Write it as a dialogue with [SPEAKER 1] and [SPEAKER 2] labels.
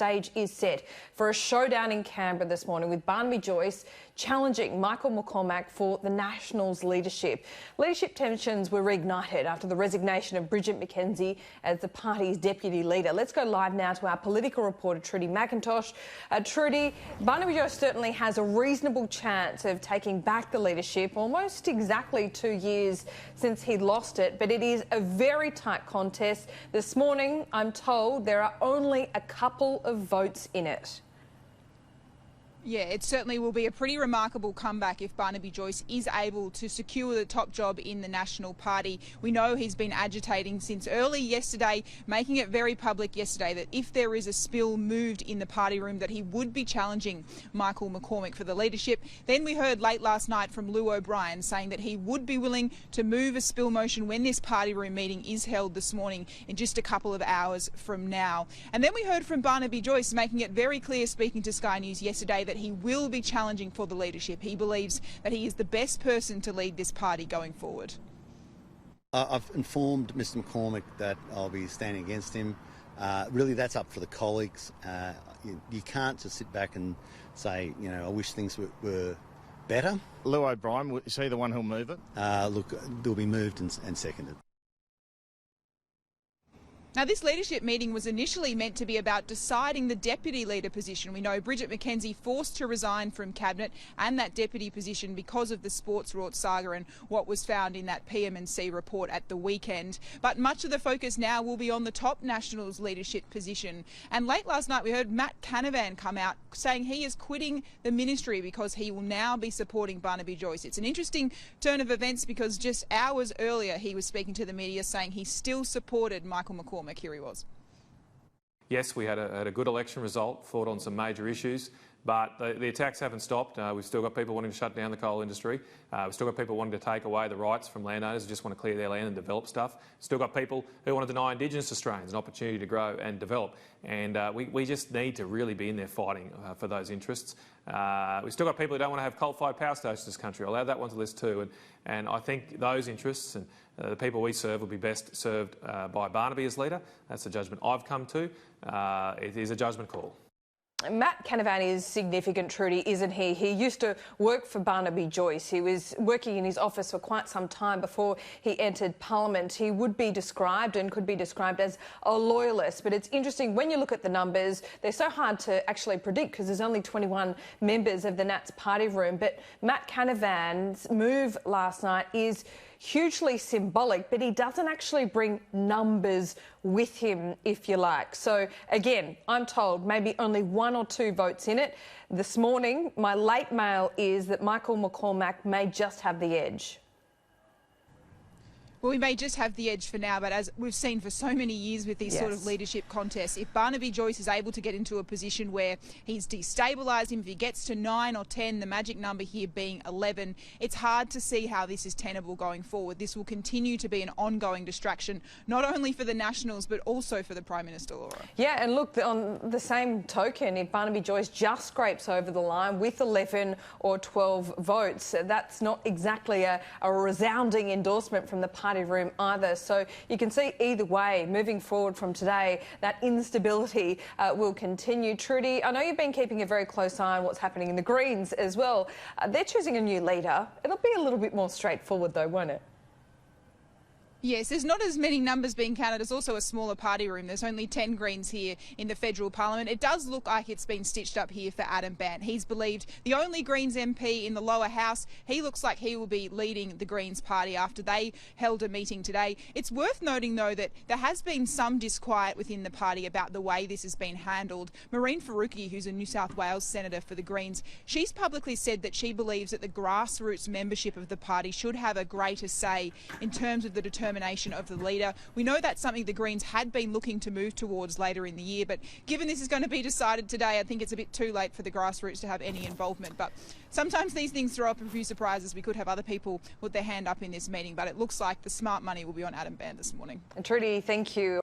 [SPEAKER 1] stage is set for a showdown in Canberra this morning with Barnaby Joyce challenging Michael McCormack for the Nationals' leadership. Leadership tensions were reignited after the resignation of Bridget McKenzie as the party's deputy leader. Let's go live now to our political reporter, Trudy McIntosh. Trudy, Barnaby Joyce certainly has a reasonable chance of taking back the leadership, almost exactly 2 years since he lost it, but it is a very tight contest. This morning, I'm told there are only a couple of votes in it.
[SPEAKER 2] Yeah, it certainly will be a pretty remarkable comeback if Barnaby Joyce is able to secure the top job in the National Party. We know he's been agitating since early yesterday, making it very public yesterday that if there is a spill moved in the party room that he would be challenging Michael McCormack for the leadership. Then we heard late last night from Lou O'Brien saying that he would be willing to move a spill motion when this party room meeting is held this morning in just a couple of hours from now. And then we heard from Barnaby Joyce making it very clear, speaking to Sky News yesterday, that he will be challenging for the leadership. He believes that he is the best person to lead this party going forward.
[SPEAKER 3] I've informed Mr McCormack that I'll be standing against him. Really, that's up for the colleagues. You can't just sit back and say, you know, I wish things were better.
[SPEAKER 4] Lou O'Brien, is he the one who'll move it?
[SPEAKER 3] Look, they'll be moved and seconded.
[SPEAKER 2] Now, this leadership meeting was initially meant to be about deciding the deputy leader position. We know Bridget McKenzie forced to resign from Cabinet and that deputy position because of the sports rort saga and what was found in that PM&C report at the weekend. But much of the focus now will be on the top Nationals leadership position. And late last night we heard Matt Canavan come out saying he is quitting the ministry because he will now be supporting Barnaby Joyce. It's an interesting turn of events because just hours earlier he was speaking to the media saying he still supported Michael McCormack. Here he was.
[SPEAKER 5] Yes, we had a good election result, fought on some major issues, but the attacks haven't stopped. We've still got people wanting to shut down the coal industry. We've still got people wanting to take away the rights from landowners who just want to clear their land and develop stuff. Still got people who want to deny Indigenous Australians an opportunity to grow and develop. And we just need to really be in there fighting for those interests. We've still got people who don't want to have coal-fired power stations in this country. I'll add that one to the list too. And I think those interests and the people we serve will be best served by Barnaby as leader. That's the judgment I've come to. It is a judgment call.
[SPEAKER 1] Matt Canavan is significant, Trudy, isn't he? He used to work for Barnaby Joyce. He was working in his office for quite some time before he entered Parliament. He would be described and could be described as a loyalist. But it's interesting, when you look at the numbers, they're so hard to actually predict because there's only 21 members of the Nats party room. But Matt Canavan's move last night is hugely symbolic, but he doesn't actually bring numbers with him, if you like. So, again, I'm told maybe only 1 or 2 votes in it. This morning, my late mail is that Michael McCormack may just have the edge.
[SPEAKER 2] Well, we may just have the edge for now, but as we've seen for so many years with these sort of leadership contests, if Barnaby Joyce is able to get into a position where he's destabilised him, if he gets to 9 or 10, the magic number here being 11, it's hard to see how this is tenable going forward. This will continue to be an ongoing distraction, not only for the Nationals, but also for the Prime Minister, Laura. Yeah,
[SPEAKER 1] and look, on the same token, if Barnaby Joyce just scrapes over the line with 11 or 12 votes, that's not exactly a resounding endorsement from the party room either. So you can see either way, moving forward from today, that instability will continue. Trudy, I know you've been keeping a very close eye on what's happening in the Greens as well. They're choosing a new leader. It'll be a little bit more straightforward though, won't it?
[SPEAKER 2] Yes, there's not as many numbers being counted. It's also a smaller party room. There's only 10 Greens here in the federal parliament. It does look like it's been stitched up here for Adam Bandt. He's believed the only Greens MP in the lower house. He looks like he will be leading the Greens party after they held a meeting today. It's worth noting, though, that there has been some disquiet within the party about the way this has been handled. Marine Faruqi, who's a New South Wales senator for the Greens, she's publicly said that she believes that the grassroots membership of the party should have a greater say in terms of the determination of the leader. We know that's something the Greens had been looking to move towards later in the year, but given this is going to be decided today, I think it's a bit too late for the grassroots to have any involvement. But sometimes these things throw up a few surprises. We could have other people with their hand up in this meeting, but it looks like the smart money will be on Adam Bandt this morning.
[SPEAKER 1] And Trudy, thank you.